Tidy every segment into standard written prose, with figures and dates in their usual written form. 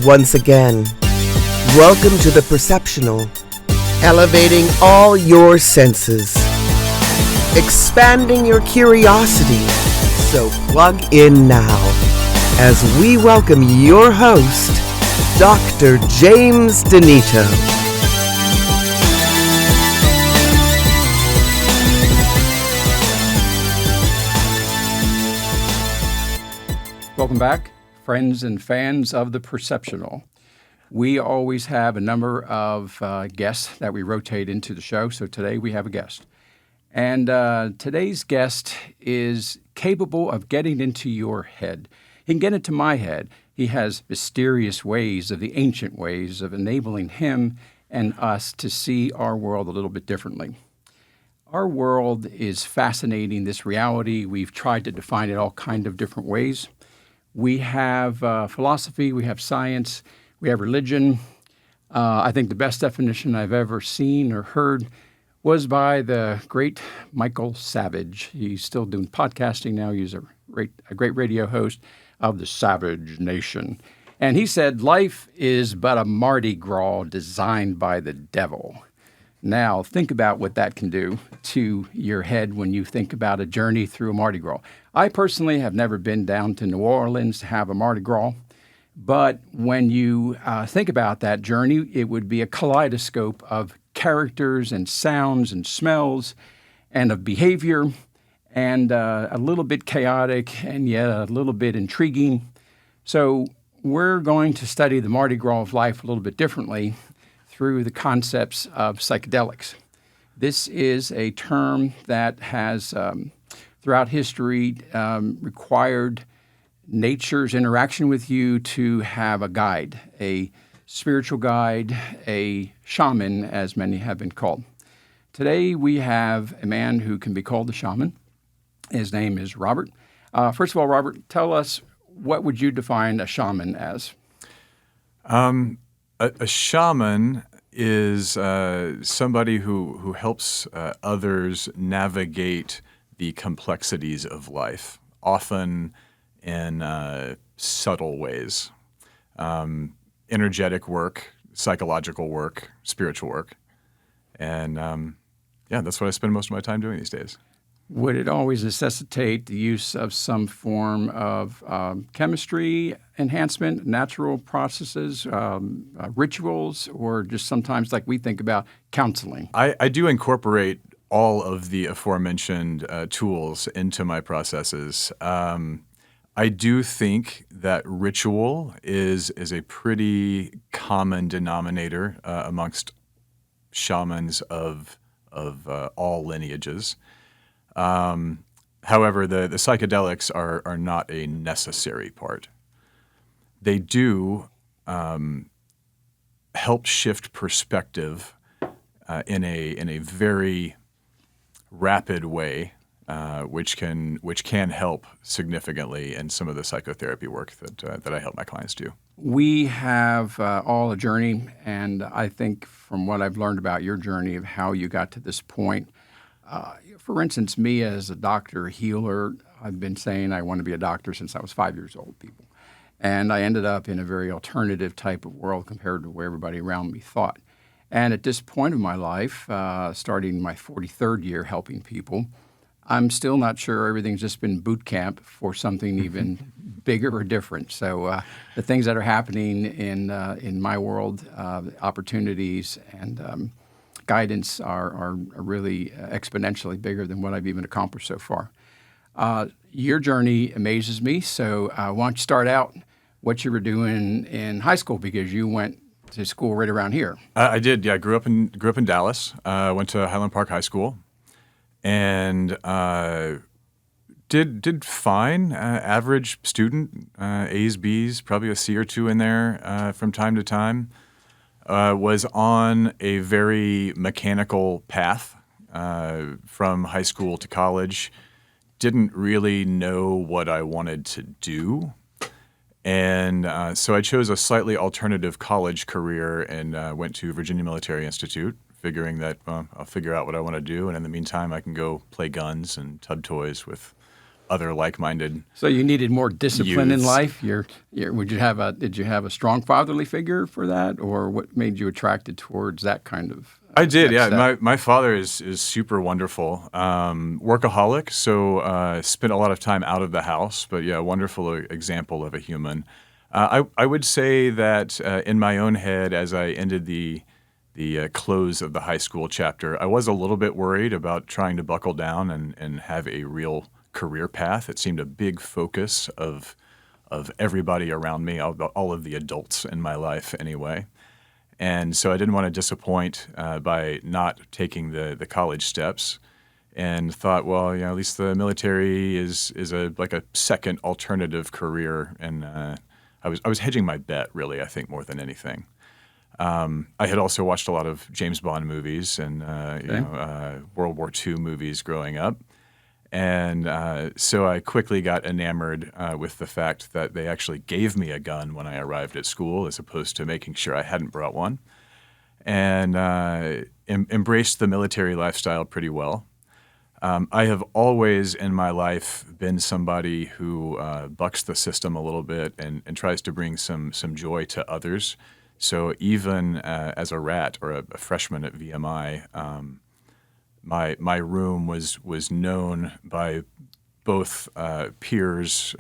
once again. Welcome to the Perceptional, elevating all your senses, expanding your curiosity. So plug in now as we welcome your host, Dr. James Denito. Welcome back, friends and fans of The Perceptional. We always have a number of guests that we rotate into the show, so today we have a guest. And today's guest is capable of getting into your head. He can get into my head. He has mysterious ways of the ancient ways of enabling him and us to see our world a little bit differently. Our world is fascinating, this reality. We've tried to define it all kind of different ways. We have philosophy, we have science, we have religion. I think the best definition I've ever seen or heard was by the great Michael Savage. He's still doing podcasting now. He's a great radio host of the Savage Nation. And he said, life is but a Mardi Gras designed by the devil. Now, think about what that can do to your head when you think about a journey through a Mardi Gras. I personally have never been down to New Orleans to have a Mardi Gras, but when you think about that journey, it would be a kaleidoscope of characters and sounds and smells and of behavior and a little bit chaotic and yet a little bit intriguing. So we're going to study the Mardi Gras of life a little bit differently through the concepts of psychedelics. This is a term that has, throughout history, required nature's interaction with you to have a guide, a spiritual guide, a shaman, as many have been called. Today, we have a man who can be called a shaman. His name is Robert. First of all, Robert, tell us, what would you define a shaman as? A shaman is somebody who helps others navigate the complexities of life, often in subtle ways. Energetic work, psychological work, spiritual work. And that's what I spend most of my time doing these days. Would it always necessitate the use of some form of chemistry enhancement, natural processes, rituals, or just sometimes like we think about counseling? I do incorporate all of the aforementioned tools into my processes. I do think that ritual is a pretty common denominator amongst shamans of all lineages. However, the psychedelics are not a necessary part. They do help shift perspective in a very rapid way, which can help significantly in some of the psychotherapy work that I help my clients do. We have all a journey, and I think from what I've learned about your journey of how you got to this point. For instance, me as a doctor, healer, I've been saying I want to be a doctor since I was 5 years old, people. And I ended up in a very alternative type of world compared to where everybody around me thought. And at this point of my life, starting my 43rd year helping people, I'm still not sure everything's just been boot camp for something even bigger or different. So the things that are happening in my world, opportunities and guidance are really exponentially bigger than what I've even accomplished so far. Your journey amazes me, so why don't you start out what you were doing in high school, because you went to school right around here. I did, yeah. Grew up in Dallas. Went to Highland Park High School, and did fine. Average student, A's, B's, probably a C or two in there from time to time. Was on a very mechanical path from high school to college. Didn't really know what I wanted to do. And so I chose a slightly alternative college career and went to Virginia Military Institute, figuring that I'll figure out what I want to do. And in the meantime, I can go play guns and tub toys with other like-minded. So you needed more discipline in Youths. life. Did you have a strong fatherly figure for that, or what made you attracted towards that kind of? I did, next yeah. step? My father is super wonderful. Workaholic, so spent a lot of time out of the house, but yeah, wonderful example of a human. I would say that in my own head, as I ended the close of the high school chapter, I was a little bit worried about trying to buckle down and have a real career path. It seemed a big focus of everybody around me, all of the adults in my life anyway. And so I didn't want to disappoint by not taking the college steps, and thought, well, at least the military is like a second alternative career. And I was hedging my bet, really, I think, more than anything. I had also watched a lot of James Bond movies and World War II movies growing up. And so I quickly got enamored with the fact that they actually gave me a gun when I arrived at school, as opposed to making sure I hadn't brought one, and embraced the military lifestyle pretty well. I have always in my life been somebody who bucks the system a little bit and tries to bring some joy to others. So even as a rat or a freshman at VMI, my room was known by both peers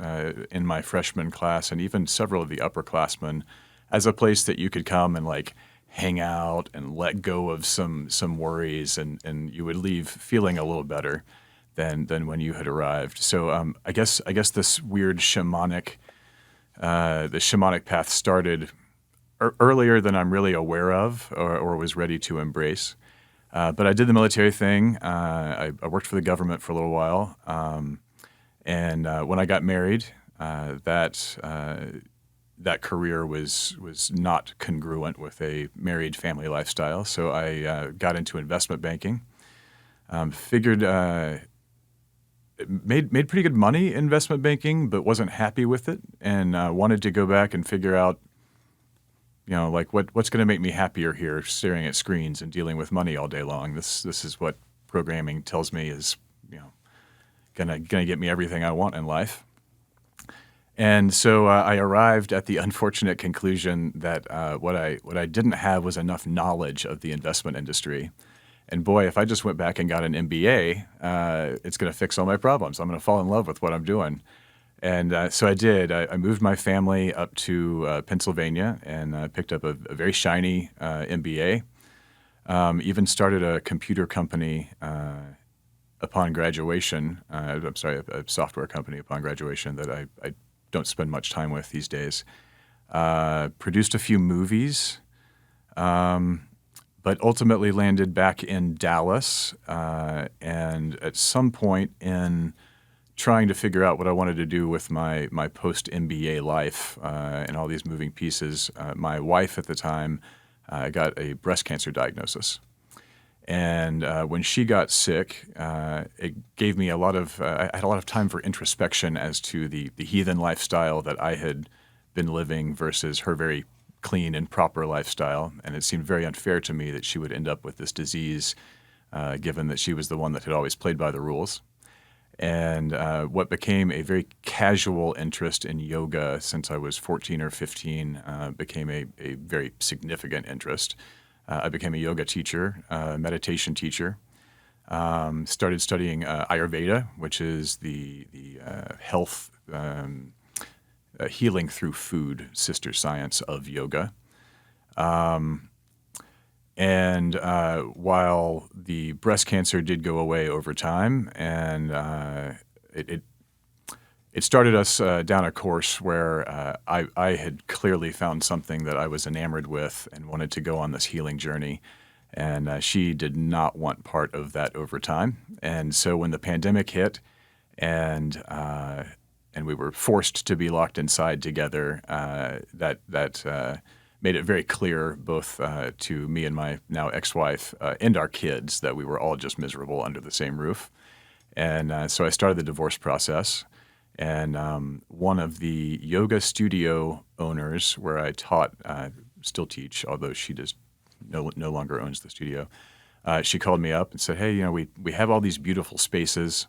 in my freshman class and even several of the upperclassmen as a place that you could come and like hang out and let go of some worries, and you would leave feeling a little better than when you had arrived. So I guess this weird the shamanic path started earlier than I'm really aware of or was ready to embrace. But I did the military thing. I worked for the government for a little while. And when I got married, that career was not congruent with a married family lifestyle. So I got into investment banking. Figured made pretty good money in investment banking, but wasn't happy with it, and wanted to go back and figure out, like what's going to make me happier here, staring at screens and dealing with money all day long. This is what programming tells me is, gonna get me everything I want in life. And so I arrived at the unfortunate conclusion that what I didn't have was enough knowledge of the investment industry. And boy, if I just went back and got an MBA, it's going to fix all my problems. I'm going to fall in love with what I'm doing. And so I did. I moved my family up to Pennsylvania and picked up a very shiny MBA. Even started a computer company upon graduation. I'm sorry, a software company upon graduation that I don't spend much time with these days. Produced a few movies, but ultimately landed back in Dallas. And at some point in trying to figure out what I wanted to do with my post-MBA life and all these moving pieces, my wife at the time got a breast cancer diagnosis. And when she got sick, it gave me I had a lot of time for introspection as to the heathen lifestyle that I had been living versus her very clean and proper lifestyle. And it seemed very unfair to me that she would end up with this disease, given that she was the one that had always played by the rules. And what became a very casual interest in yoga since I was 14 or 15 became a very significant interest. I became a yoga teacher, meditation teacher. Started studying Ayurveda, which is the health healing through food sister science of yoga. And while the breast cancer did go away over time, and it started us down a course where I had clearly found something that I was enamored with and wanted to go on this healing journey. And she did not want part of that over time. And so when the pandemic hit and we were forced to be locked inside together, that made it very clear both to me and my now ex-wife and our kids that we were all just miserable under the same roof. And so I started the divorce process. And one of the yoga studio owners where I taught, still teach, although she just no longer owns the studio, she called me up and said, hey, we have all these beautiful spaces,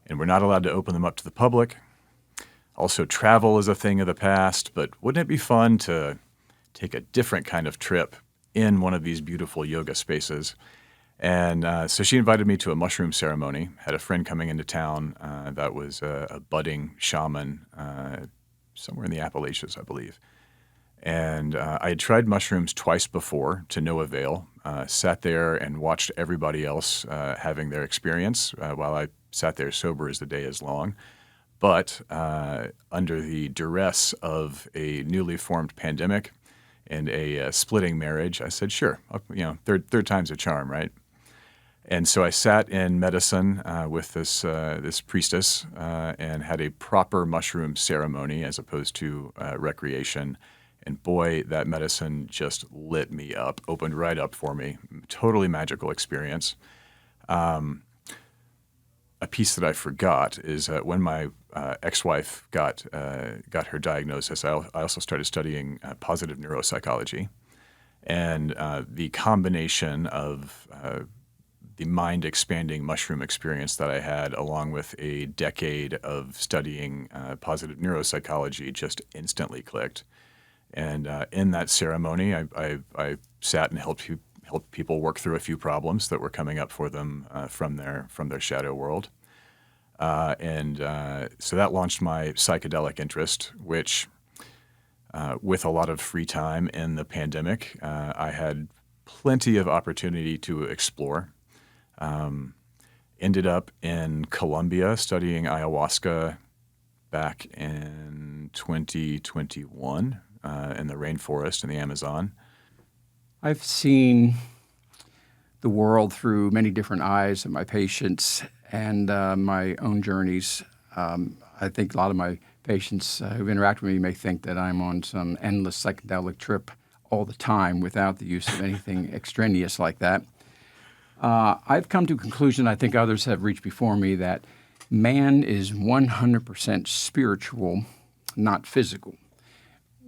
and we're not allowed to open them up to the public. Also, travel is a thing of the past, but wouldn't it be fun to take a different kind of trip in one of these beautiful yoga spaces? And so she invited me to a mushroom ceremony. Had a friend coming into town that was a budding shaman somewhere in the Appalachians, I believe. And I had tried mushrooms twice before to no avail. Sat there and watched everybody else having their experience while I sat there sober as the day is long. But under the duress of a newly formed pandemic and a splitting marriage, I said, sure, third time's a charm, right? And so I sat in medicine with this priestess and had a proper mushroom ceremony as opposed to recreation. And boy, that medicine just lit me up, opened right up for me. Totally magical experience. A piece that I forgot is when my ex-wife got her diagnosis, I also started studying positive neuropsychology. And the combination of the mind-expanding mushroom experience that I had, along with a decade of studying positive neuropsychology, just instantly clicked. And in that ceremony, I sat and helped people work through a few problems that were coming up for them from their shadow world. So that launched my psychedelic interest, which, with a lot of free time in the pandemic, I had plenty of opportunity to explore. Ended up in Colombia studying ayahuasca back in 2021 in the rainforest in the Amazon. I've seen the world through many different eyes of my patients and my own journeys. I think a lot of my patients who've interacted with me may think that I'm on some endless psychedelic trip all the time without the use of anything extraneous like that. I've come to a conclusion, I think others have reached before me, that man is 100% spiritual, not physical.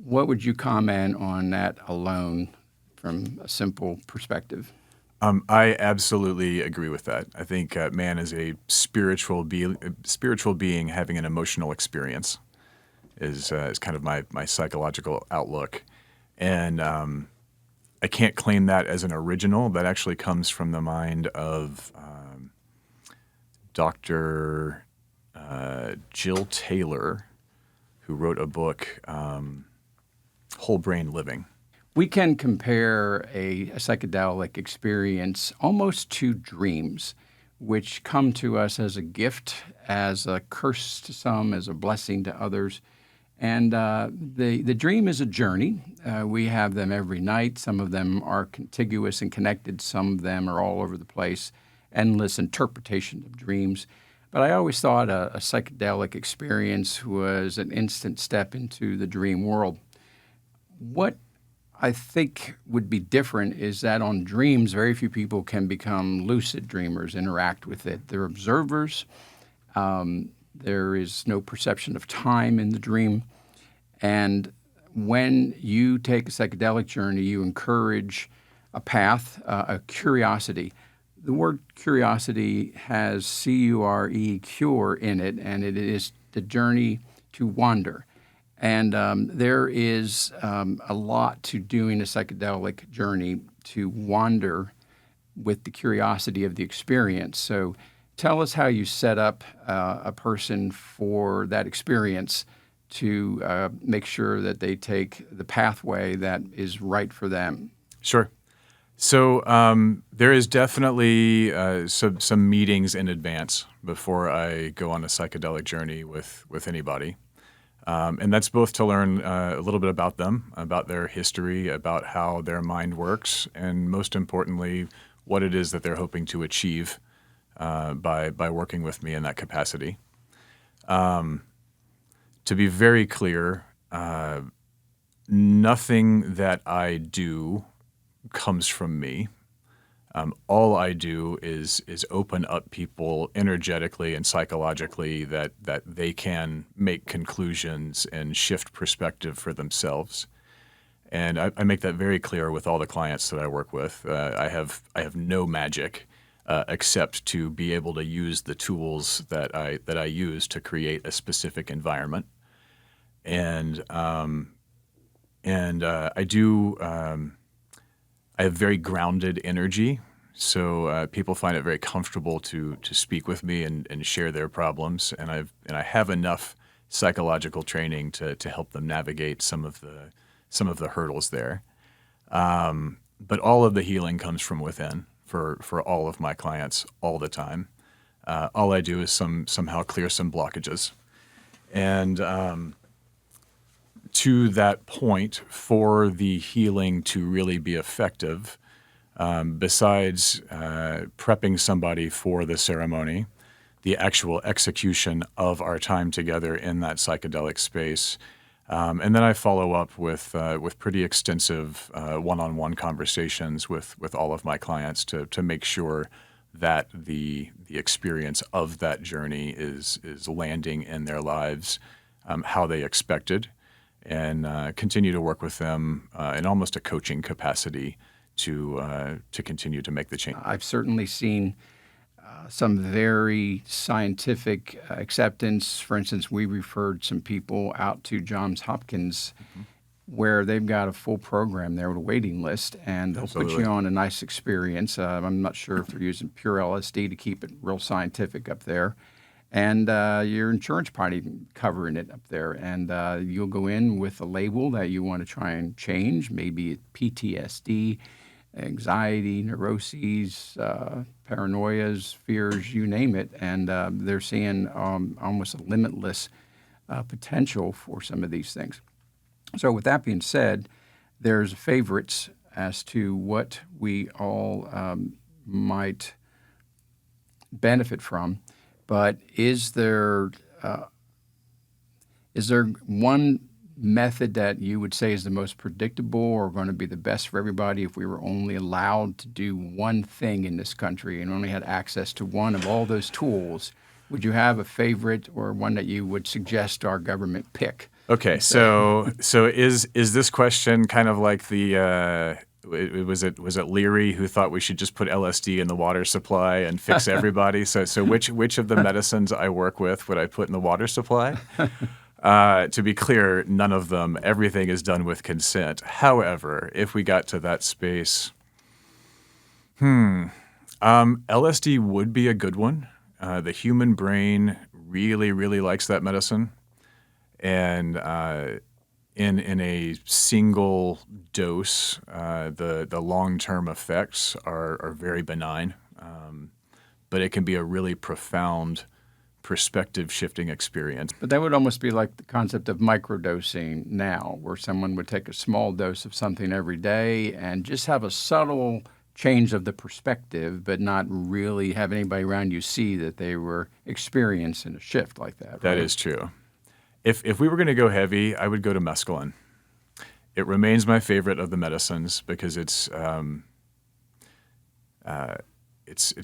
What would you comment on that alone from a simple perspective? I absolutely agree with that. I think man is a spiritual being having an emotional experience is kind of my psychological outlook. And I can't claim that as an original. That actually comes from the mind of Dr. Jill Taylor, who wrote a book, Whole Brain Living. We can compare a psychedelic experience almost to dreams, which come to us as a gift, as a curse to some, as a blessing to others. And the dream is a journey. We have them every night. Some of them are contiguous and connected. Some of them are all over the place, endless interpretation of dreams. But I always thought a psychedelic experience was an instant step into the dream world. What I think would be different is that on dreams, very few people can become lucid dreamers, interact with it. They're observers. There is no perception of time in the dream. And when you take a psychedelic journey, you encourage a path, a curiosity. The word curiosity has C-U-R-E, cure, in it, and it is the journey to wander. And there is a lot to doing a psychedelic journey, to wander with the curiosity of the experience. So tell us how you set up a person for that experience to make sure that they take the pathway that is right for them. Sure. So there is definitely some meetings in advance before I go on a psychedelic journey with anybody. And that's both to learn a little bit about them, about their history, about how their mind works, and most importantly, what it is that they're hoping to achieve by working with me in that capacity. To be very clear, nothing that I do comes from me. All I do is open up people energetically and psychologically that they can make conclusions and shift perspective for themselves. And I make that very clear with all the clients that I work with. I have no magic. except to be able to use the tools that I use to create a specific environment. And I do. I have very grounded energy, so people find it very comfortable to speak with me and share their problems. And I have enough psychological training to help them navigate some of the hurdles there. But all of the healing comes from within for all of my clients all the time. All I do is somehow clear some blockages. And to that point, for the healing to really be effective, besides prepping somebody for the ceremony, the actual execution of our time together in that psychedelic space, and then I follow up with pretty extensive one-on-one conversations with all of my clients to make sure that the experience of that journey is landing in their lives how they expected, and continue to work with them in almost a coaching capacity to continue to make the change. I've certainly seen some very scientific acceptance. For instance, we referred some people out to Johns Hopkins where they've got a full program there with a waiting list, and they'll put you on a nice experience. I'm not sure if they're using pure LSD to keep it real scientific up there. And your insurance probably covering it up there. And you'll go in with a label that you want to try and change, maybe PTSD, anxiety, neuroses, paranoias, fears, you name it. And they're seeing almost a limitless potential for some of these things. So with that being said, there's favorites as to what we all might benefit from. But is there one method that you would say is the most predictable or going to be the best for everybody if we were only allowed to do one thing in this country and only had access to one of all those tools? Would you have a favorite or one that you would suggest our government pick? Okay, so is this question kind of like the was it Leary who thought we should just put LSD in the water supply and fix everybody? So which of the medicines I work with would I put in the water supply? To be clear, none of them. Everything is done with consent. However, if we got to that space, LSD would be a good one. The human brain really, really likes that medicine. And in a single dose, the long-term effects are very benign, but it can be a really profound perspective-shifting experience. But that would almost be like the concept of microdosing now, where someone would take a small dose of something every day and just have a subtle change of the perspective, but not really have anybody around you see that they were experiencing a shift like that. Right? That is true. If we were going to go heavy, I would go to mescaline. It remains my favorite of the medicines because it's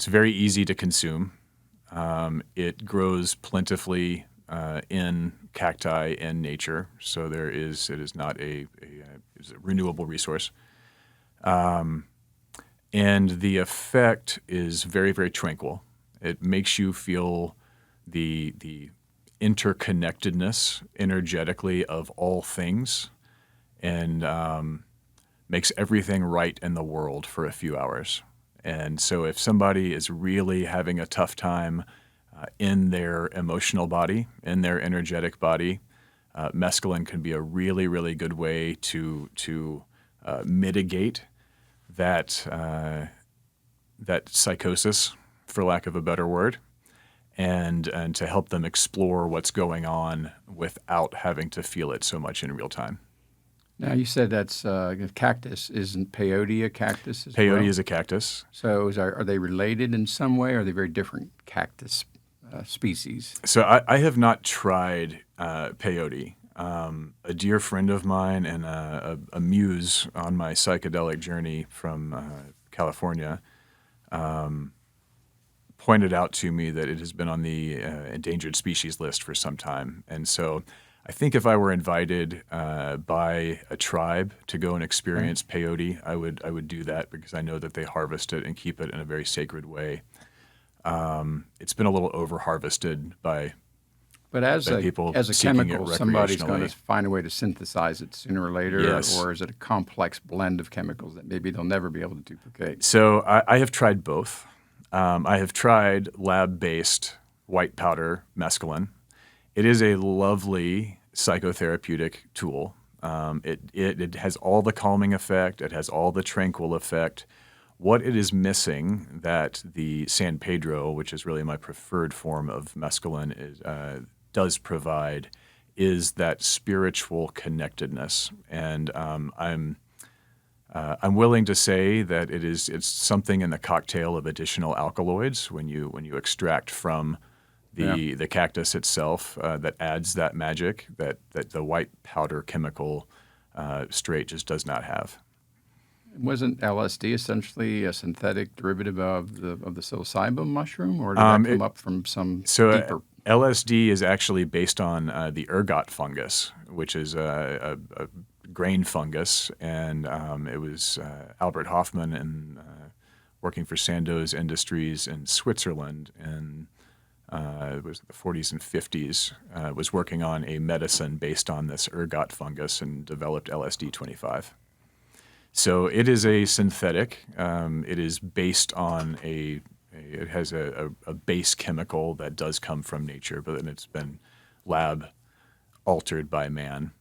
very easy to consume. It grows plentifully in cacti in nature, so it is not it's a renewable resource. And the effect is very, very tranquil. It makes you feel the interconnectedness energetically of all things, and makes everything right in the world for a few hours. And so if somebody is really having a tough time in their emotional body, in their energetic body, mescaline can be a really, really good way to mitigate that psychosis, for lack of a better word, and to help them explore what's going on without having to feel it so much in real time. Now, you said that's cactus. Isn't peyote a cactus as Peyote well? is a cactus. So are they related in some way, or are they very different cactus species? So I have not tried peyote. A dear friend of mine and a muse on my psychedelic journey from California pointed out to me that it has been on the endangered species list for some time. And so I think if I were invited by a tribe to go and experience peyote, I would do that because I know that they harvest it and keep it in a very sacred way. It's been a little over harvested by people as a seeking chemical, it somebody's going recreationally. to find a way to synthesize it sooner or later, Yes. or is it a complex blend of chemicals that maybe they'll never be able to duplicate? So I have tried both. I have tried lab-based white powder mescaline. It is a lovely psychotherapeutic tool. It has all the calming effect. It has all the tranquil effect. What it is missing that the San Pedro, which is really my preferred form of mescaline, does provide is that spiritual connectedness. And I'm willing to say that it's something in the cocktail of additional alkaloids when you extract from the cactus itself that adds that magic that the white powder chemical straight just does not have. Wasn't LSD essentially a synthetic derivative of the psilocybin mushroom, or did that come up from some deeper? LSD is actually based on the ergot fungus, which is a grain fungus, and it was Albert Hofmann and working for Sandoz Industries in Switzerland in it was the 40s and 50s, was working on a medicine based on this ergot fungus and developed LSD-25. So it is a synthetic. It is based on it has a base chemical that does come from nature, but then it's been lab altered by man.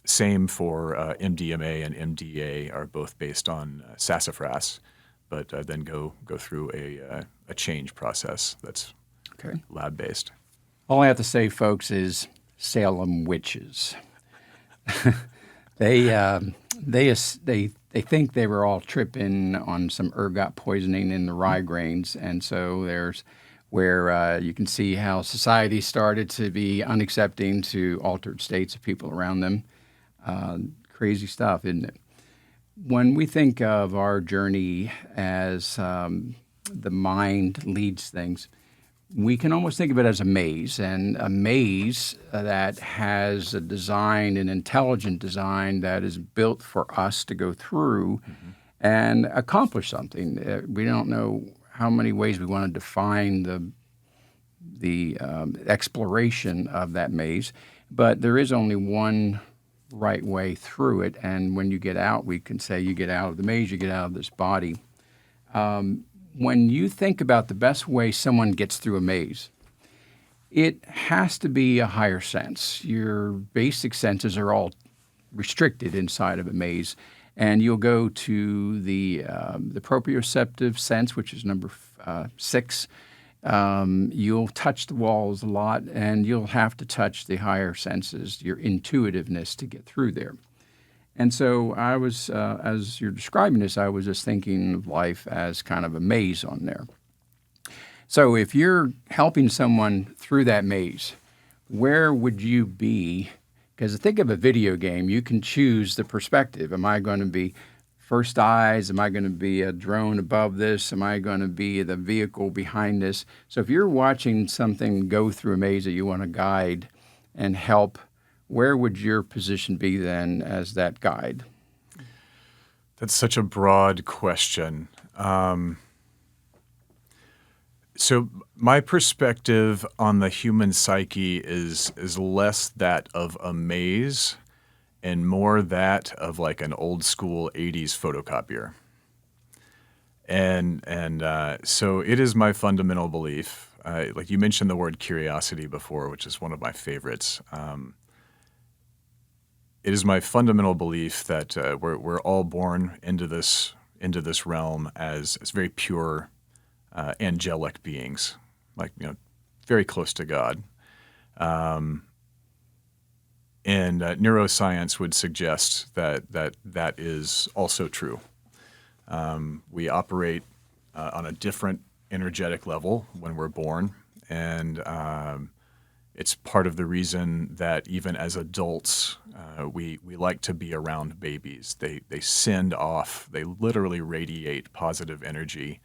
Same for MDMA and MDA are both based on sassafras, but then go through a change process that's lab based. All I have to say, folks, is Salem witches. They think they were all tripping on some ergot poisoning in the rye grains, and so there's where you can see how society started to be unaccepting to altered states of people around them. Crazy stuff, isn't it? When we think of our journey as the mind leads things, we can almost think of it as a maze, and a maze that has a design, an intelligent design that is built for us to go through and accomplish something. We don't know how many ways we want to define the exploration of that maze, but there is only one right way through it, and when you get out, we can say you get out of the maze, you get out of this body. When you think about the best way someone gets through a maze, it has to be a higher sense. Your basic senses are all restricted inside of a maze, and you'll go to the proprioceptive sense, which is number 6. You'll touch the walls a lot, and you'll have to touch the higher senses, your intuitiveness, to get through there. And so I was, as you're describing this, I was just thinking of life as kind of a maze on there. So if you're helping someone through that maze, where would you be? Because think of a video game, you can choose the perspective. Am I going to be first eyes? Am I going to be a drone above this? Am I going to be the vehicle behind this? So if you're watching something go through a maze that you want to guide and help, where would your position be then as that guide? That's such a broad question. So my perspective on the human psyche is less that of a maze and more that of like an old school 80s photocopier. And so it is my fundamental belief. Like you mentioned the word curiosity before, which is one of my favorites. It is my fundamental belief that we're all born into this realm as very pure, angelic beings, like very close to God. And neuroscience would suggest that is also true. We operate on a different energetic level when we're born, and it's part of the reason that even as adults, we like to be around babies. They send off, they literally radiate positive energy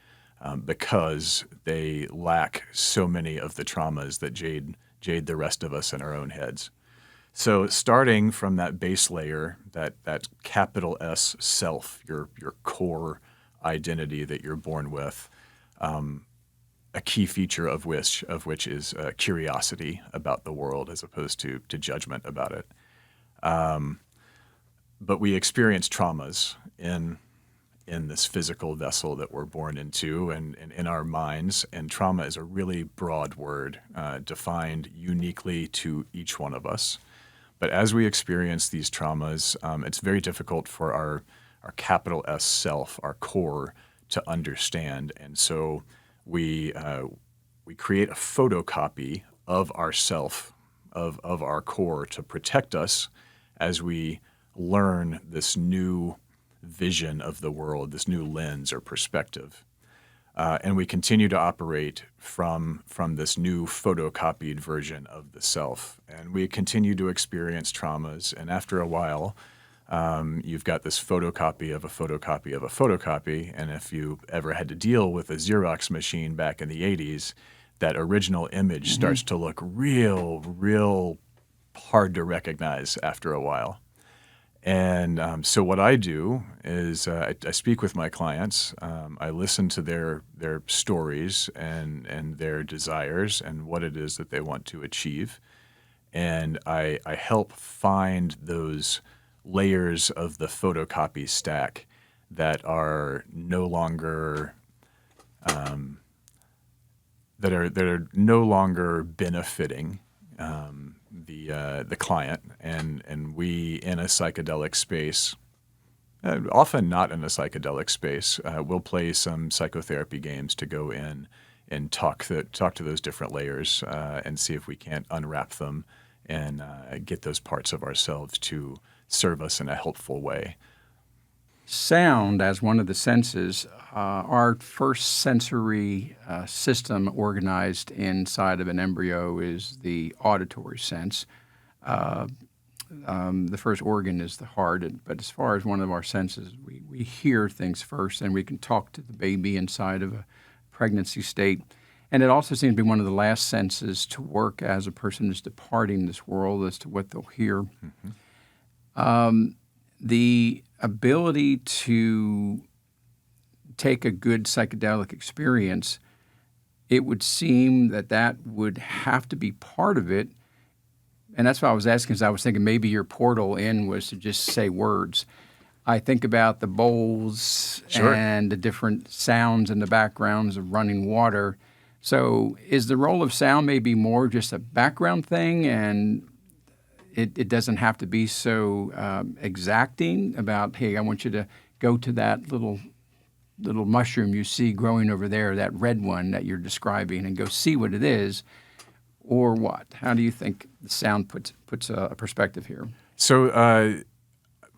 because they lack so many of the traumas that jade the rest of us in our own heads. So starting from that base layer, that capital S self, your core identity that you're born with, a key feature of which is curiosity about the world as opposed to judgment about it. But we experience traumas in this physical vessel that we're born into and in our minds. And trauma is a really broad word, defined uniquely to each one of us. But as we experience these traumas, it's very difficult for our capital S self, our core, to understand. And so we create a photocopy of ourself, of our core, to protect us as we learn this new vision of the world, this new lens or perspective. And we continue to operate from this new photocopied version of the self. And we continue to experience traumas. And after a while, you've got this photocopy of a photocopy of a photocopy. And if you ever had to deal with a Xerox machine back in the 80s, that original image starts to look real hard to recognize after a while. And so what I do is I speak with my clients. I listen to their stories and their desires and what it is that they want to achieve. And I help find those layers of the photocopy stack that are no longer that are no longer benefiting the client, and we in a psychedelic space, often not in a psychedelic space, we'll play some psychotherapy games to go in and talk to those different layers and see if we can't unwrap them and get those parts of ourselves to serve us in a helpful way. Sound as one of the senses, our first sensory system organized inside of an embryo is the auditory sense. The first organ is the heart, but as far as one of our senses, we hear things first, and we can talk to the baby inside of a pregnancy state. And it also seems to be one of the last senses to work as a person is departing this world as to what they'll hear. The ability to take a good psychedelic experience, it would seem that would have to be part of it. And that's why I was asking, because I was thinking maybe your portal in was to just say words. I think about the bowls and the different sounds in the backgrounds of running water. So is the role of sound maybe more just a background thing, and it doesn't have to be so exacting about, hey, I want you to go to that little mushroom you see growing over there, that red one that you're describing, and go see what it is, or what? How do you think the sound puts a perspective here? So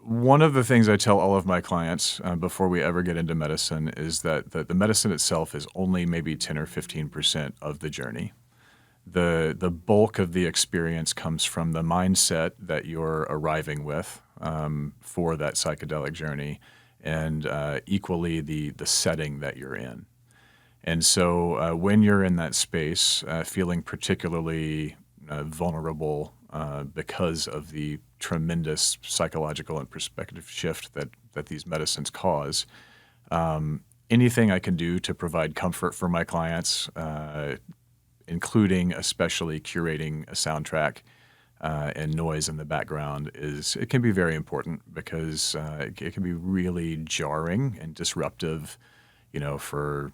one of the things I tell all of my clients before we ever get into medicine is that the medicine itself is only maybe 10 or 15% of the journey. The bulk of the experience comes from the mindset that you're arriving with for that psychedelic journey, and equally the setting that you're in. And so when you're in that space, feeling particularly vulnerable because of the tremendous psychological and perspective shift that these medicines cause, anything I can do to provide comfort for my clients, including especially curating a soundtrack and noise in the background, it can be very important because it can be really jarring and disruptive, for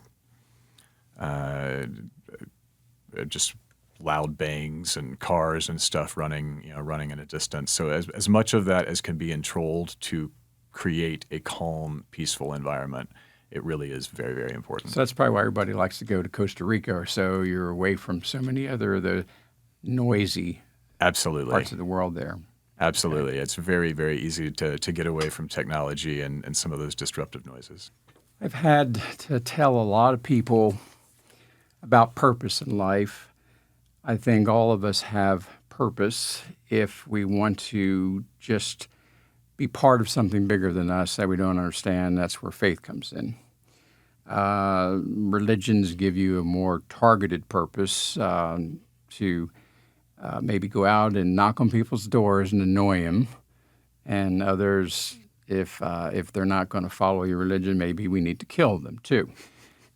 just loud bangs and cars and stuff running in a distance. So as much of that as can be controlled to create a calm, peaceful environment, it really is very, very important. So that's probably why everybody likes to go to Costa Rica or so. You're away from so many other the noisy parts of the world there. Absolutely. It's very, very easy to get away from technology and some of those disruptive noises. I've had to tell a lot of people about purpose in life. I think all of us have purpose if we want to just be part of something bigger than us that we don't understand. That's where faith comes in. Religions give you a more targeted purpose to maybe go out and knock on people's doors and annoy them, and others, if they're not going to follow your religion, maybe we need to kill them too.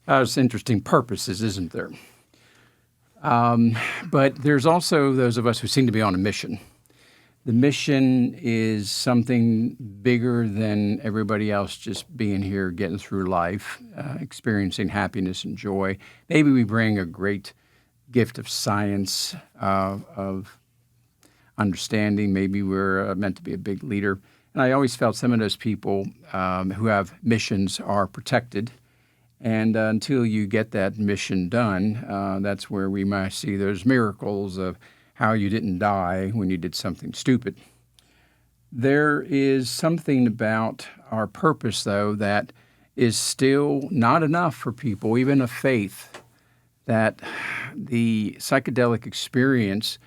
There's interesting purposes, isn't there? But there's also those of us who seem to be on a mission. The mission is something bigger than everybody else just being here, getting through life, experiencing happiness and joy. Maybe we bring a great gift of science, of understanding. Maybe we're meant to be a big leader. And I always felt some of those people who have missions are protected. And until you get that mission done, that's where we might see those miracles of how you didn't die when you did something stupid. There is something about our purpose, though, that is still not enough for people, even of faith, that the psychedelic experience,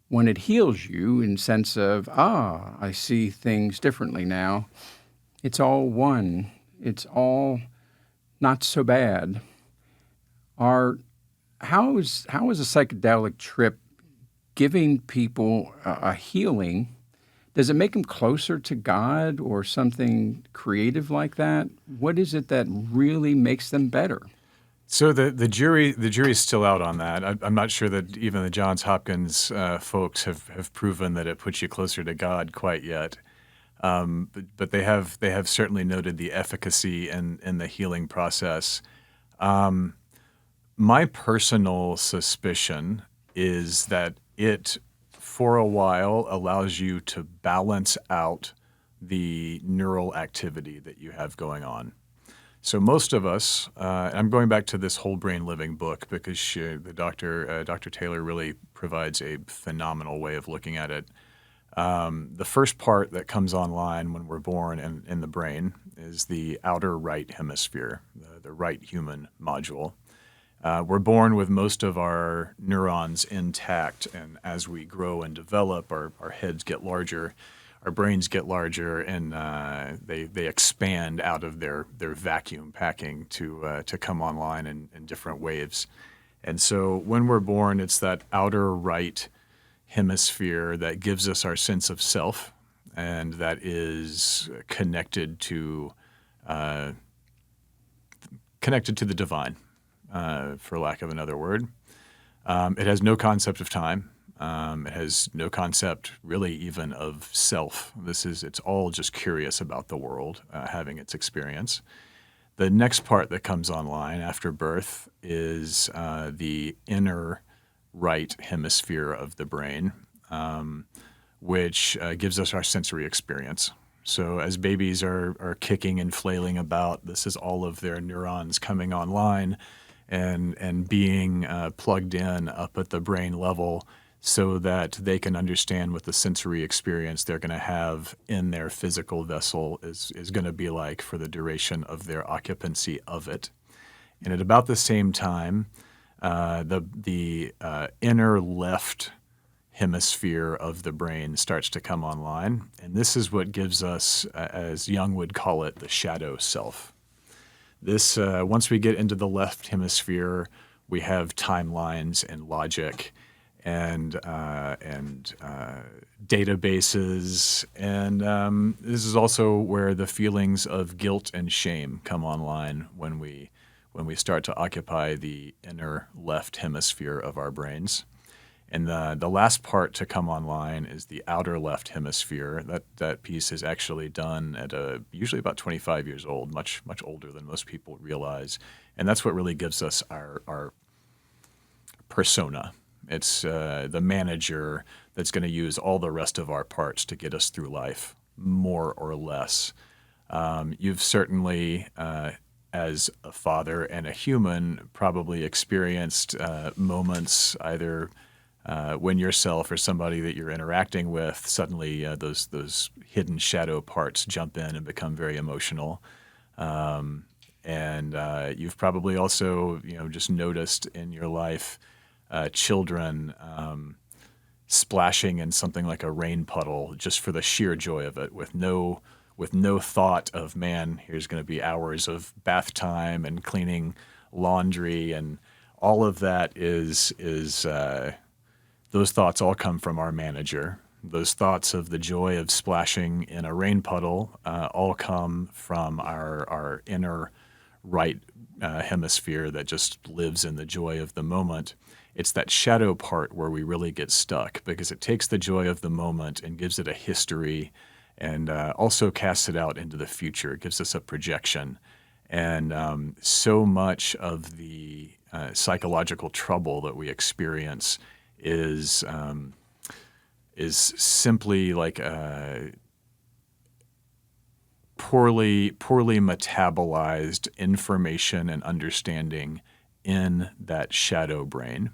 when it heals you in sense of, I see things differently now, it's all one. It's all not so bad. How is a psychedelic trip giving people a healing? Does it make them closer to God or something creative like that? What is it that really makes them better? So the jury's still out on that. I'm not sure that even the Johns Hopkins folks have proven that it puts you closer to God quite yet. But they have certainly noted the efficacy in the healing process. My personal suspicion is that it, for a while, allows you to balance out the neural activity that you have going on. So most of us, I'm going back to this Whole Brain Living book because Dr. Taylor really provides a phenomenal way of looking at it. The first part that comes online when we're born in the brain is the outer right hemisphere, the right human module. We're born with most of our neurons intact, and as we grow and develop, our heads get larger, our brains get larger, and they expand out of their vacuum packing to come online in different waves. And so when we're born, it's that outer right hemisphere that gives us our sense of self, and that is connected to the divine. For lack of another word. It has no concept of time. It has no concept really even of self. It's all just curious about the world, having its experience. The next part that comes online after birth is the inner right hemisphere of the brain, which gives us our sensory experience. So as babies are kicking and flailing about, this is all of their neurons coming online and being plugged in up at the brain level so that they can understand what the sensory experience they're going to have in their physical vessel is going to be like for the duration of their occupancy of it. And at about the same time, the inner left hemisphere of the brain starts to come online. And this is what gives us, as Jung would call it, the shadow self. This, once we get into the left hemisphere, we have timelines and logic and databases, and this is also where the feelings of guilt and shame come online when we start to occupy the inner left hemisphere of our brains. And the last part to come online is the outer left hemisphere. That piece is actually done at usually about 25 years old, much older than most people realize. And that's what really gives us our persona. It's the manager that's going to use all the rest of our parts to get us through life, more or less. You've certainly, as a father and a human, probably experienced moments either when yourself or somebody that you're interacting with, suddenly those hidden shadow parts jump in and become very emotional. And you've probably also, just noticed in your life children splashing in something like a rain puddle just for the sheer joy of it, with no thought of, man, here's going to be hours of bath time and cleaning laundry, and all of that is those thoughts all come from our manager. Those thoughts of the joy of splashing in a rain puddle all come from our inner right hemisphere that just lives in the joy of the moment. It's that shadow part where we really get stuck, because it takes the joy of the moment and gives it a history, and also casts it out into the future. It gives us a projection. And so much of the psychological trouble that we experience is simply like poorly metabolized information and understanding in that shadow brain.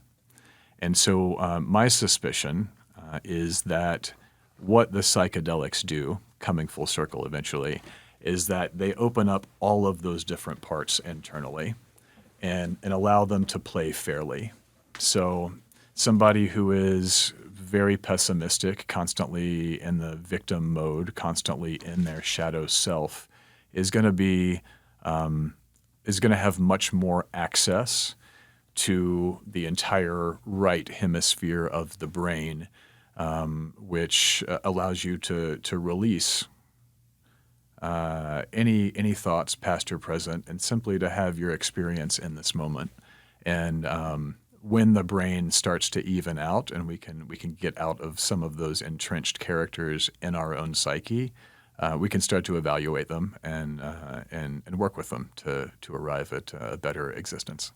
And so my suspicion is that what the psychedelics do, coming full circle eventually, is that they open up all of those different parts internally and allow them to play fairly. So somebody who is very pessimistic, constantly in the victim mode, constantly in their shadow self, is going to have much more access to the entire right hemisphere of the brain, which allows you to release any thoughts, past or present, and simply to have your experience in this moment. And when the brain starts to even out, and we can get out of some of those entrenched characters in our own psyche, we can start to evaluate them and work with them to arrive at a better existence.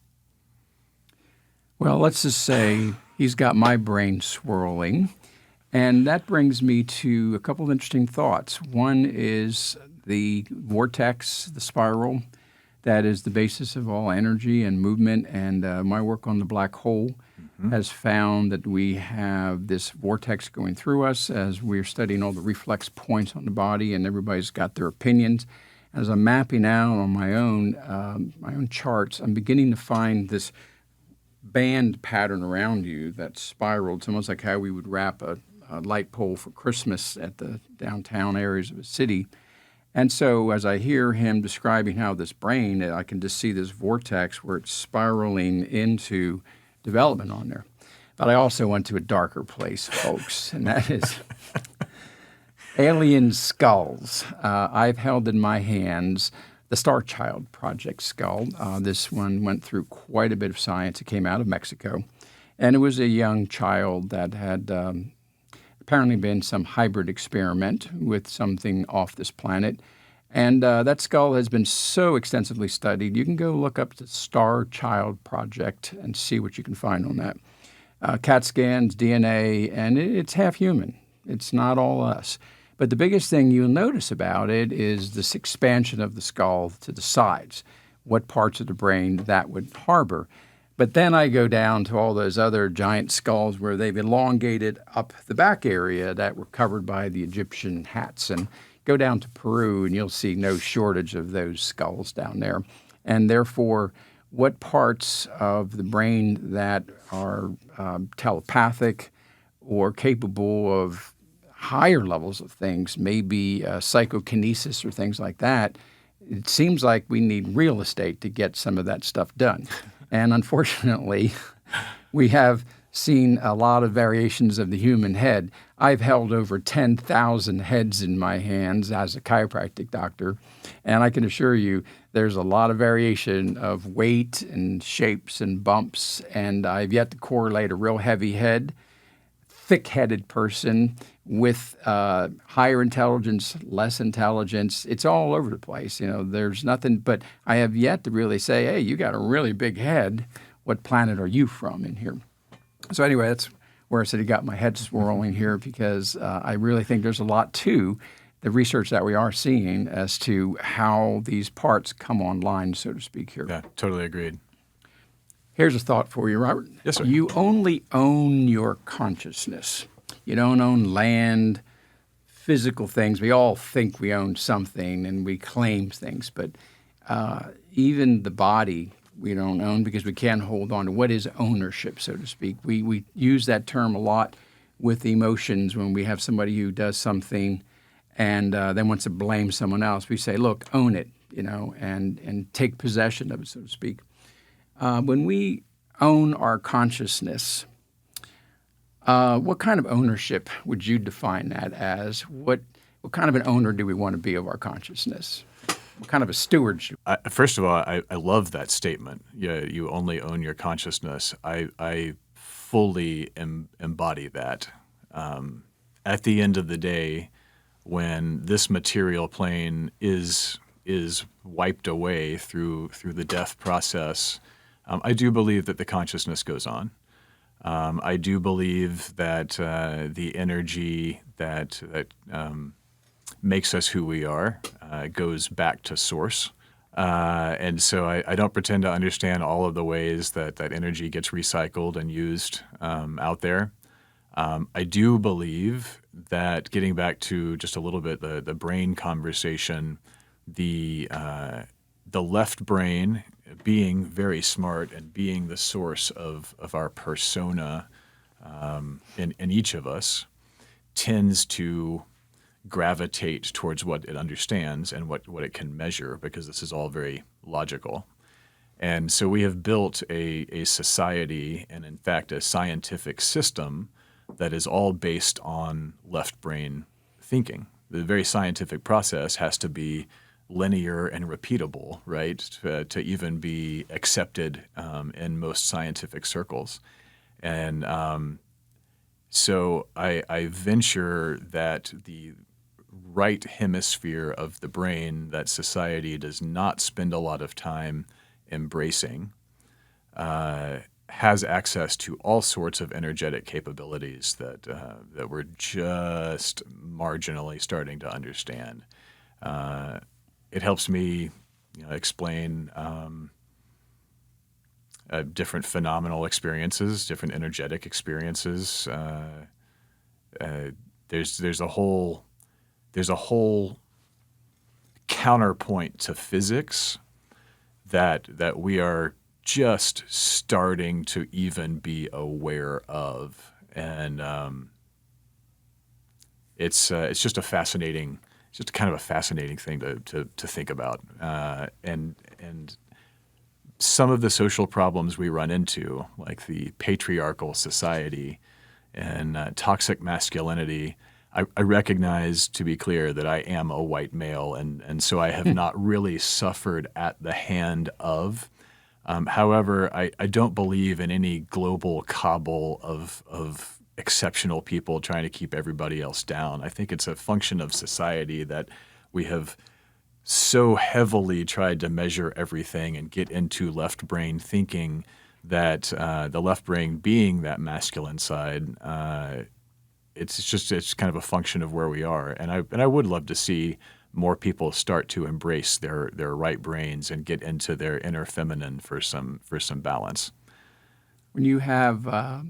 Well, let's just say he's got my brain swirling, and that brings me to a couple of interesting thoughts. One is the vortex, the spiral, that is the basis of all energy and movement, and my work on the black hole has found that we have this vortex going through us as we're studying all the reflex points on the body, and everybody's got their opinions. As I'm mapping out on my own charts, I'm beginning to find this band pattern around you that spiraled. It's almost like how we would wrap a light pole for Christmas at the downtown areas of a city. And so as I hear him describing how this brain, I can just see this vortex where it's spiraling into development on there. But I also went to a darker place, folks, and that is alien skulls. I've held in my hands the Star Child Project skull. This one went through quite a bit of science. It came out of Mexico. And it was a young child that had apparently been some hybrid experiment with something off this planet. And that skull has been so extensively studied. You can go look up the Star Child Project and see what you can find on that. CAT scans, DNA, and it's half human. It's not all us. But the biggest thing you'll notice about it is this expansion of the skull to the sides, what parts of the brain that would harbor. But then I go down to all those other giant skulls where they've elongated up the back area that were covered by the Egyptian hats, and go down to Peru and you'll see no shortage of those skulls down there. And therefore, what parts of the brain that are telepathic or capable of higher levels of things, maybe psychokinesis or things like that, it seems like we need real estate to get some of that stuff done. And unfortunately, we have seen a lot of variations of the human head. I've held over 10,000 heads in my hands as a chiropractic doctor, and I can assure you there's a lot of variation of weight and shapes and bumps, and I've yet to correlate a real heavy head, thick-headed person with higher intelligence, less intelligence. It's all over the place. You know, there's nothing, but I have yet to really say, hey, you got a really big head. What planet are you from in here? So anyway, that's where I said he got my head swirling here, because I really think there's a lot to the research that we are seeing as to how these parts come online, so to speak, here. Yeah, totally agreed. Here's a thought for you, Robert. Yes, sir. You only own your consciousness. You don't own land, physical things. We all think we own something and we claim things, but even the body we don't own, because we can't hold on to what is ownership, so to speak. We use that term a lot with emotions when we have somebody who does something and then wants to blame someone else. We say, look, own it, you know, and take possession of it, so to speak. When we own our consciousness, What kind of ownership would you define that as? What kind of an owner do we want to be of our consciousness? What kind of a steward? First of all, I love that statement. Yeah, you only own your consciousness. I fully embody that. At the end of the day, when this material plane is wiped away through the death process, I do believe that the consciousness goes on. I do believe that the energy that makes us who we are goes back to source. And so I don't pretend to understand all of the ways that energy gets recycled and used out there. I do believe that, getting back to just a little bit the brain conversation, the left brain, being very smart and being the source of our persona in each of us, tends to gravitate towards what it understands and what it can measure, because this is all very logical. And so we have built a society and, in fact, a scientific system that is all based on left brain thinking. The very scientific process has to be linear and repeatable, right, to even be accepted in most scientific circles. And so I venture that the right hemisphere of the brain that society does not spend a lot of time embracing has access to all sorts of energetic capabilities that we're just marginally starting to understand. It helps me, explain different phenomenal experiences, different energetic experiences. There's a whole counterpoint to physics that we are just starting to even be aware of, and it's just a fascinating, just kind of a fascinating thing to think about, and some of the social problems we run into, like the patriarchal society and toxic masculinity. I recognize, to be clear, that I am a white male, and so I have not really suffered at the hand of. However, I don't believe in any global cabal of exceptional people trying to keep everybody else down. I think it's a function of society that we have so heavily tried to measure everything and get into left brain thinking that the left brain, being that masculine side, it's kind of a function of where we are. And I would love to see more people start to embrace their right brains and get into their inner feminine for some balance. When you have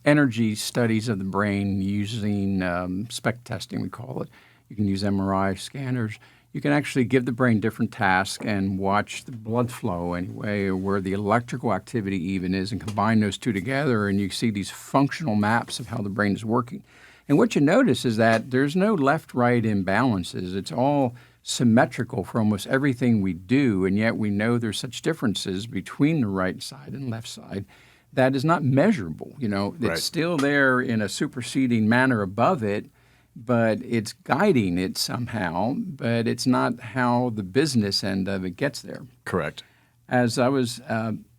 energy studies of the brain using spec testing, we call it, you can use MRI scanners. You can actually give the brain different tasks and watch the blood flow anyway, or where the electrical activity even is, and combine those two together, and you see these functional maps of how the brain is working. And what you notice is that there's no left-right imbalances. It's all symmetrical for almost everything we do, and yet we know there's such differences between the right side and left side that is not measurable. It's Right. still there in a superseding manner above it, but it's guiding it somehow, but it's not how the business end of it gets there. Correct. As I was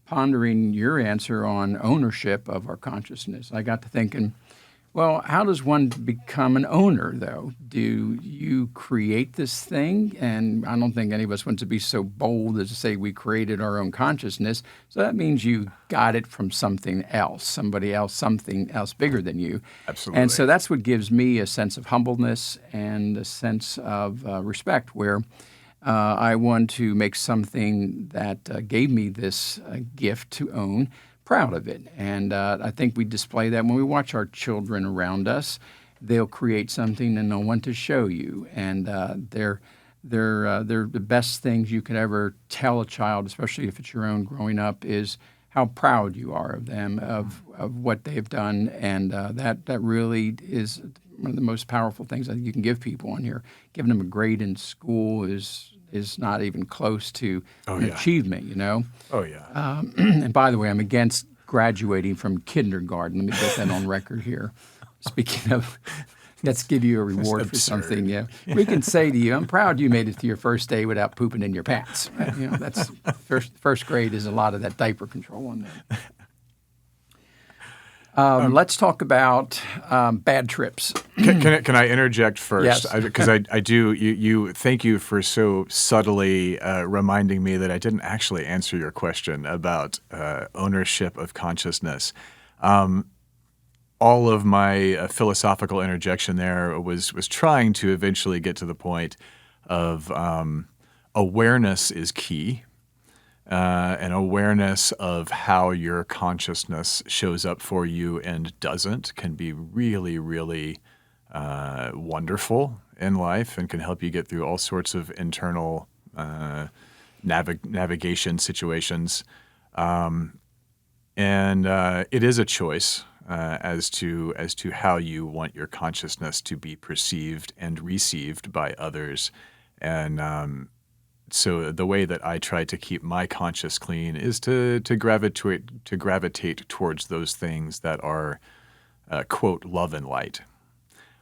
pondering your answer on ownership of our consciousness, I got to thinking, well, how does one become an owner, though? Do you create this thing? And I don't think any of us want to be so bold as to say we created our own consciousness. So that means you got it from something else, somebody else, something else bigger than you. Absolutely. And so that's what gives me a sense of humbleness and a sense of respect, where I want to make something that gave me this gift to own proud of it. And I think we display that when we watch our children around us. They'll create something and they'll want to show you. And they're the best things you could ever tell a child, especially if it's your own growing up, is how proud you are of them, of what they've done. And that really is one of the most powerful things I think you can give people on here. Giving them a grade in school is not even close to an achievement, Oh, yeah. And by the way, I'm against graduating from kindergarten. Let me get that on record here. Speaking of, let's give you a reward for something. Yeah, we can say to you, "I'm proud you made it to your first day without pooping in your pants." That's first grade is a lot of that diaper control on there. Let's talk about bad trips. Can I interject first? Yes. Because I do. You thank you for so subtly reminding me that I didn't actually answer your question about ownership of consciousness. All of my philosophical interjection there was trying to eventually get to the point of awareness is key. An awareness of how your consciousness shows up for you and doesn't can be really, really wonderful in life and can help you get through all sorts of internal navigation situations. And it is a choice as to how you want your consciousness to be perceived and received by others. And so the way that I try to keep my conscience clean is to gravitate towards those things that are quote love and light.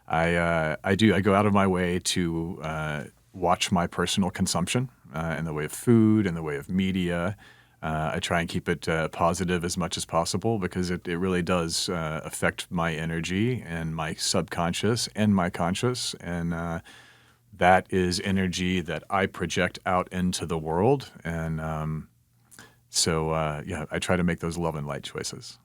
I go out of my way to watch my personal consumption in the way of food, in the way of media. I try and keep it positive as much as possible because it really does affect my energy and my subconscious and my conscious, and that is energy that I project out into the world. And so I try to make those love and light choices.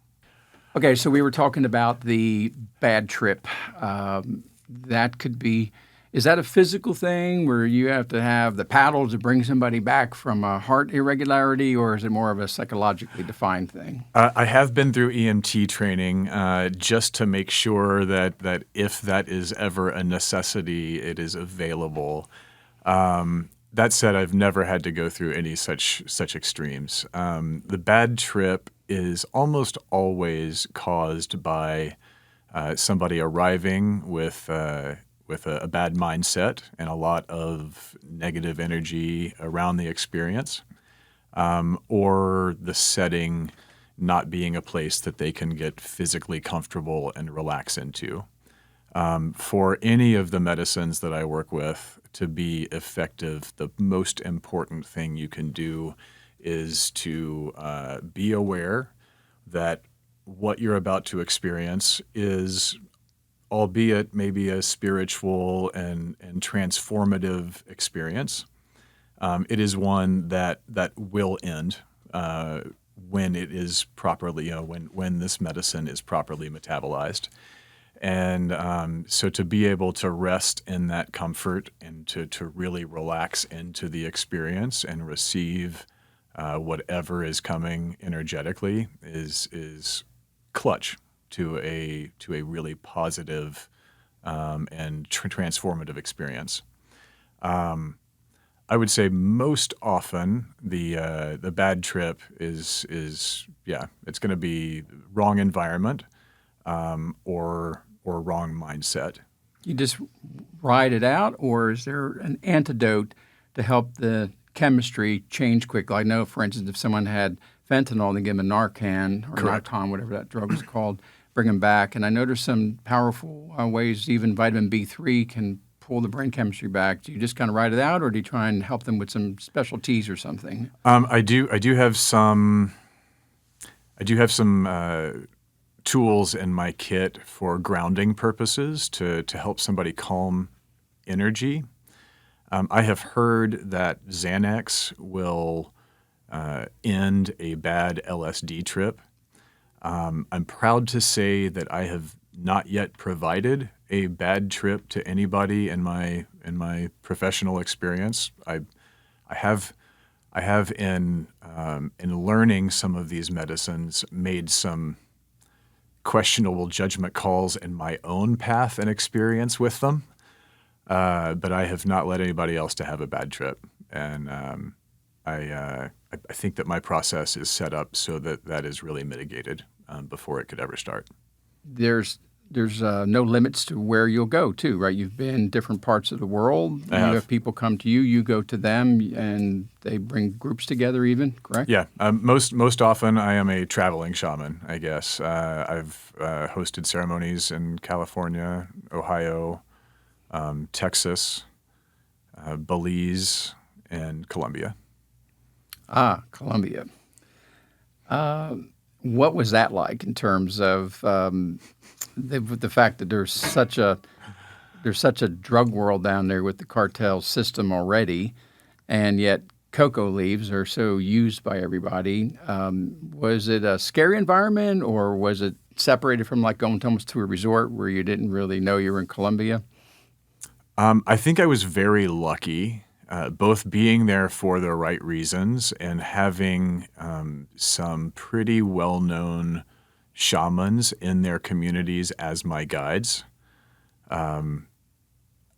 Okay, so we were talking about the bad trip. That could be, is that a physical thing where you have to have the paddle to bring somebody back from a heart irregularity, or is it more of a psychologically defined thing? I have been through EMT training just to make sure that if that is ever a necessity, it is available. That said, I've never had to go through any such extremes. The bad trip is almost always caused by somebody arriving with a bad mindset and a lot of negative energy around the experience, or the setting not being a place that they can get physically comfortable and relax into. For any of the medicines that I work with to be effective, the most important thing you can do is to be aware that what you're about to experience is, albeit maybe a spiritual and transformative experience, it is one that will end when it is properly, when this medicine is properly metabolized. And so to be able to rest in that comfort and to really relax into the experience and receive whatever is coming energetically is clutch to a really positive and transformative experience. I would say most often the bad trip is it's going to be wrong environment or wrong mindset. You just ride it out, or is there an antidote to help the chemistry change quickly? I know, for instance, if someone had fentanyl, they give them a Narcan or Correct. Narcan, whatever that drug is called, bring them back. And I know there's some powerful ways even vitamin B3 can pull the brain chemistry back. Do you just kind of ride it out, or do you try and help them with some special teas or something? I do have some tools in my kit for grounding purposes to help somebody calm energy. I have heard that Xanax will end a bad LSD trip. I'm proud to say that I have not yet provided a bad trip to anybody in my professional experience. I have in learning some of these medicines made some questionable judgment calls in my own path and experience with them, but I have not let anybody else to have a bad trip. And I think that my process is set up so that is really mitigated before it could ever start. There's there's no limits to where you'll go too, right? You've been different parts of the world. I You have. have people come to you, you go to them, and they bring groups together even, correct? Yeah, most often I am a traveling shaman, I guess. I've hosted ceremonies in California, Ohio, Texas, Belize, and Colombia. Ah, Colombia. What was that like in terms of the fact that there's such a drug world down there with the cartel system already, and yet cocoa leaves are so used by everybody. Was it a scary environment, or was it separated from like going almost to a resort where you didn't really know you were in Colombia? I think I was very lucky, both being there for the right reasons and having some pretty well-known shamans in their communities as my guides. I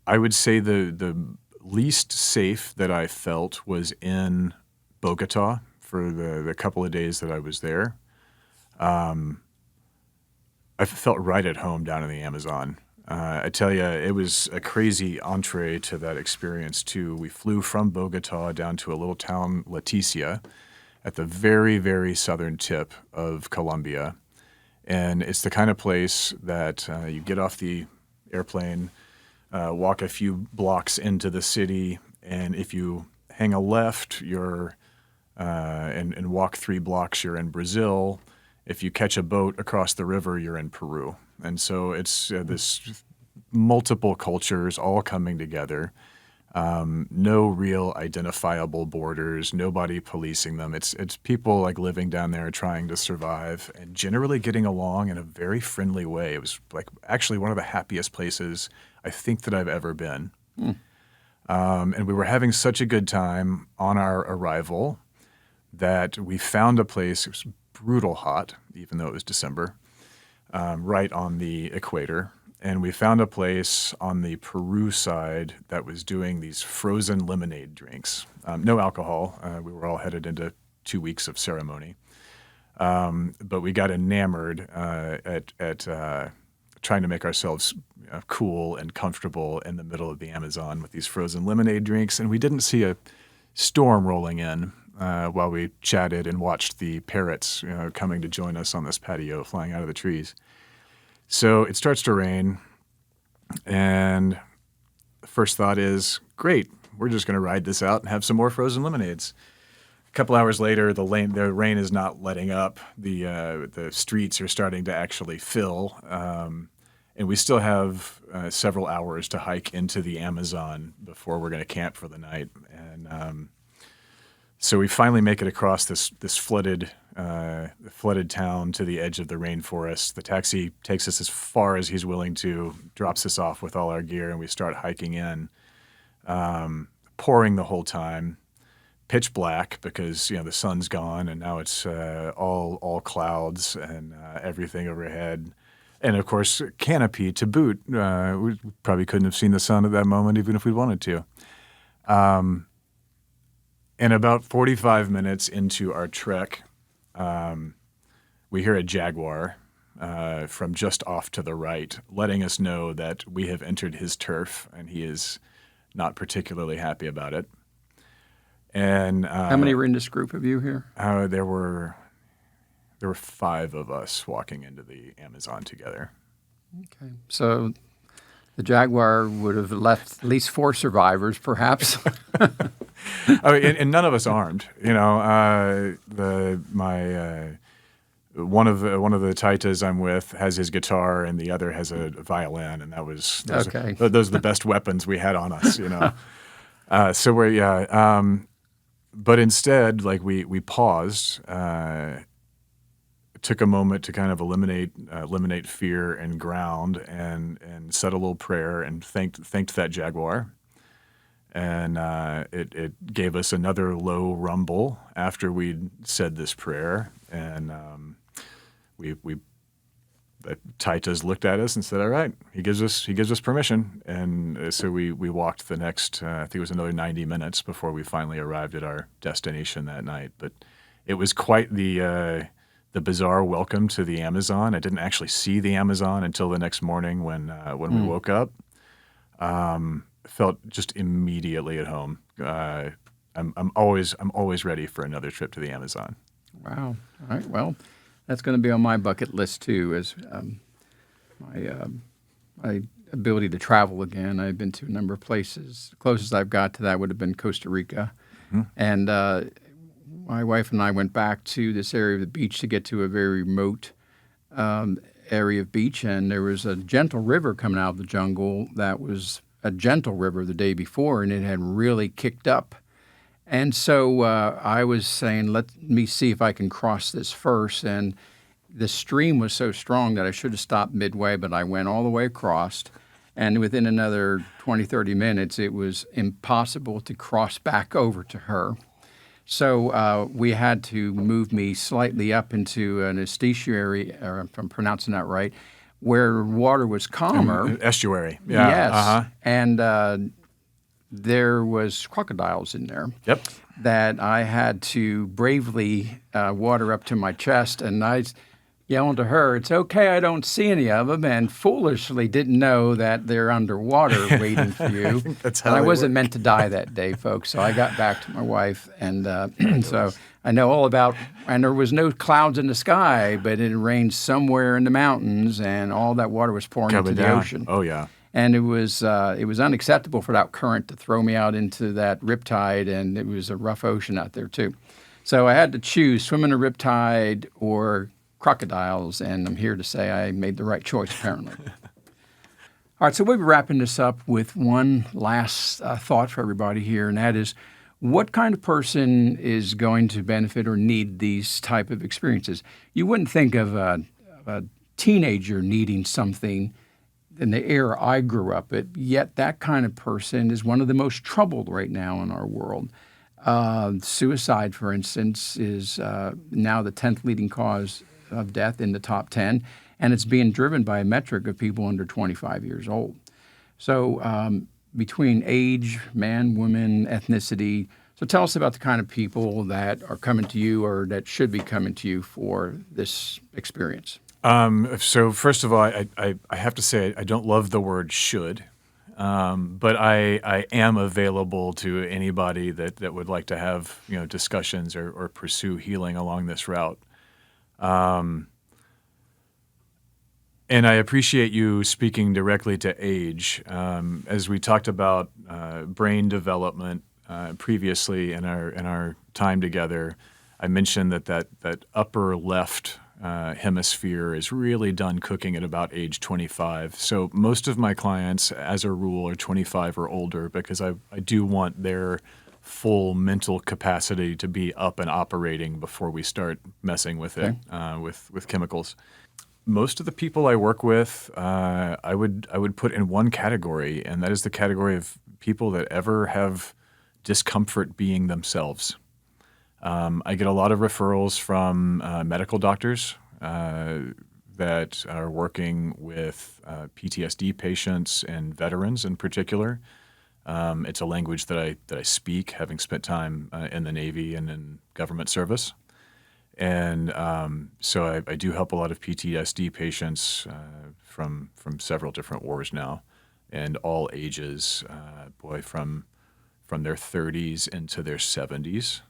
would say the least safe that I felt was in Bogota for the couple of days that I was there. I felt right at home down in the Amazon. I tell you, it was a crazy entree to that experience too. We flew from Bogota down to a little town, Leticia, at the very, very southern tip of Colombia. And it's the kind of place that you get off the airplane, walk a few blocks into the city, and if you hang a left, and walk 3 blocks, you're in Brazil. If you catch a boat across the river, you're in Peru. And so it's this multiple cultures all coming together. No real identifiable borders, nobody policing them. It's people like living down there trying to survive and generally getting along in a very friendly way. It was like actually one of the happiest places I think that I've ever been. And we were having such a good time on our arrival that we found a place. It was brutal hot, even though it was December, right on the equator. And we found a place on the Peru side that was doing these frozen lemonade drinks. No alcohol. We were all headed into 2 weeks of ceremony. But we got enamored at trying to make ourselves cool and comfortable in the middle of the Amazon with these frozen lemonade drinks. And we didn't see a storm rolling in while we chatted and watched the parrots coming to join us on this patio flying out of the trees. So it starts to rain, and the first thought is, great, we're just going to ride this out and have some more frozen lemonades. A couple hours later, the rain is not letting up. The streets are starting to actually fill, and we still have several hours to hike into the Amazon before we're going to camp for the night. And so we finally make it across this flooded town to the edge of the rainforest. The taxi takes us as far as he's willing to, drops us off with all our gear, and we start hiking in, pouring the whole time, pitch black because the sun's gone, and now it's all clouds and everything overhead, and of course canopy to boot. We probably couldn't have seen the sun at that moment, even if we wanted to. And about 45 minutes into our trek, we hear a jaguar from just off to the right, letting us know that we have entered his turf, and he is not particularly happy about it. And How many were in this group of you here? There were 5 of us walking into the Amazon together. Okay, so the jaguar would have left at least 4 survivors, perhaps. And none of us armed. One of the Taitas I'm with has his guitar, and the other has a violin, and those are the best weapons we had on us. But instead, like we paused, took a moment to kind of eliminate fear and ground, and said a little prayer and thanked that jaguar. And it gave us another low rumble after we'd said this prayer, and the Taitas looked at us and said, "All right, he gives us permission." And so we walked the next, I think it was another 90 minutes before we finally arrived at our destination that night. But it was quite the the bizarre welcome to the Amazon. I didn't actually see the Amazon until the next morning when we woke up. Felt just immediately at home. I'm always ready for another trip to the Amazon. Wow. All right. Well, that's going to be on my bucket list too, as my ability to travel again. I've been to a number of places. The closest I've got to that would have been Costa Rica. And my wife and I went back to this area of the beach to get to a very remote area of beach, and there was a gentle river coming out of the jungle that was a gentle river the day before, and it had really kicked up. And so I was saying, let me see if I can cross this first. And the stream was so strong that I should have stopped midway, but I went all the way across. And within another 20, 30 minutes, it was impossible to cross back over to her. So we had to move me slightly up into an estuary, or if I'm pronouncing that right, where water was calmer. Estuary, yeah. Yes, and there was crocodiles in there. Yep. That I had to bravely water up to my chest, and I yelling to her, "It's okay, I don't see any of them," and foolishly didn't know that they're underwater waiting for you. That's how and I they wasn't work. meant to die that day, folks. So I got back to my wife, and so I know all about. And there was no clouds in the sky, but it rained somewhere in the mountains, and all that water was pouring Coming into the down. ocean. Oh yeah. And it was unacceptable for that current to throw me out into that riptide, and it was a rough ocean out there too. So I had to choose swim in a riptide or crocodiles, and I'm here to say I made the right choice, apparently. All right, so we'll be wrapping this up with one last thought for everybody here, and that is, what kind of person is going to benefit or need these type of experiences? You wouldn't think of a teenager needing something in the era I grew up at, yet that kind of person is one of the most troubled right now in our world. Suicide, for instance, is now the 10th leading cause of death in the top 10, and it's being driven by a metric of people under 25 years old. So between age, man, woman, ethnicity, so tell us about the kind of people that are coming to you or that should be coming to you for this experience. So first of all, I have to say I don't love the word should, but I am available to anybody that would like to have discussions or pursue healing along this route. And I appreciate you speaking directly to age. As we talked about brain development previously in our time together, I mentioned that upper left hemisphere is really done cooking at about age 25. So most of my clients, as a rule, are 25 or older because I do want their full mental capacity to be up and operating before we start messing with it with chemicals. Most of the people I work with, I would put in one category, and that is the category of people that ever have discomfort being themselves. I get a lot of referrals from medical doctors that are working with PTSD patients and veterans in particular. It's a language that I speak, having spent time in the Navy and in government service. And so I do help a lot of PTSD patients from several different wars now, and all ages, from their 30s into their 70s.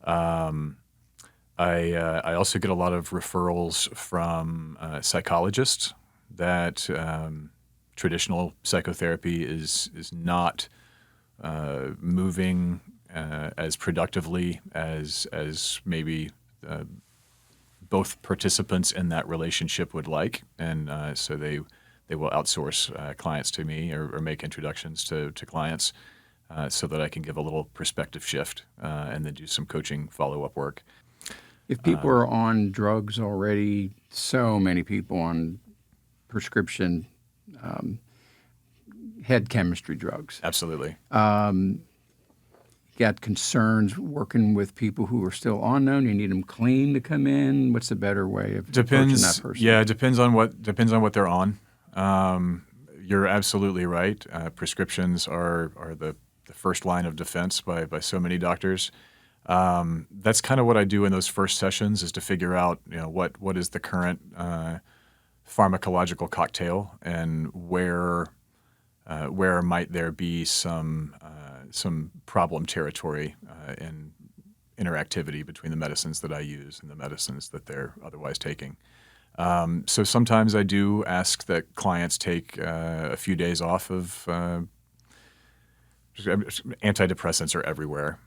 I also get a lot of referrals from psychologists that traditional psychotherapy is not moving as productively as maybe both participants in that relationship would like, and so they will outsource clients to me or make introductions to clients so that I can give a little perspective shift and then do some coaching follow-up work. If people are on drugs already, so many people on prescription head chemistry drugs. Absolutely. Got concerns working with people who are still on them? You need them clean to come in? What's the better way of approaching that person? Yeah, it depends on what they're on. You're absolutely right. Prescriptions are the first line of defense by so many doctors. That's kind of what I do in those first sessions, is to figure out, what is the current pharmacological cocktail, and where might there be some problem territory in interactivity between the medicines that I use and the medicines that they're otherwise taking. So sometimes I do ask that clients take a few days off of antidepressants are everywhere.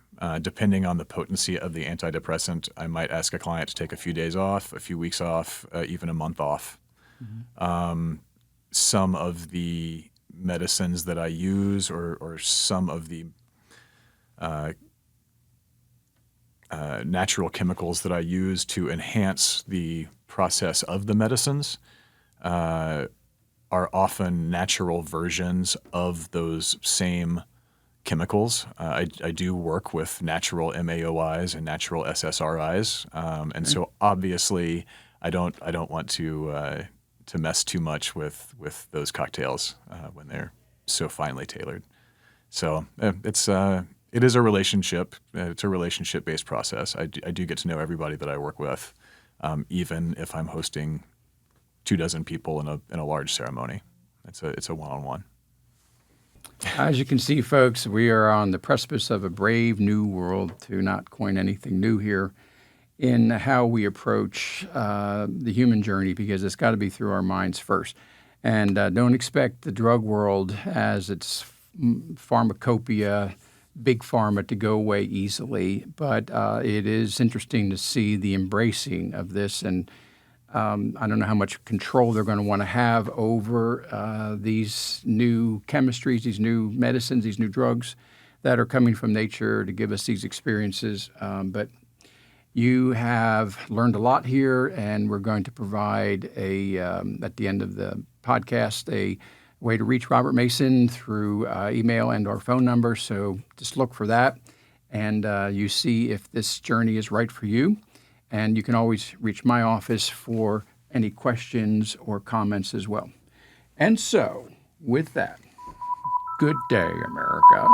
Depending on the potency of the antidepressant, I might ask a client to take a few days off, a few weeks off, even a month off. Some of the medicines that I use, or some of the natural chemicals that I use to enhance the process of the medicines, are often natural versions of those same chemicals. I do work with natural MAOIs and natural SSRIs, and so obviously I don't want to mess too much with those cocktails when they're so finely tailored. So it is a relationship. It's a relationship-based process. I do get to know everybody that I work with, even if I'm hosting 24 people in a large ceremony. It's a one-on-one. As you can see, folks, we are on the precipice of a brave new world, to not coin anything new here, in how we approach the human journey, because it's got to be through our minds first. And don't expect the drug world, as its pharmacopoeia, big pharma, to go away easily. But it is interesting to see the embracing of this. And I don't know how much control they're going to want to have over these new chemistries, these new medicines, these new drugs that are coming from nature to give us these experiences. But you have learned a lot here, and we're going to provide at the end of the podcast, a way to reach Robert Mason through email and our phone number. So just look for that, and you see if this journey is right for you. And you can always reach my office for any questions or comments as well. And so, with that, good day, America.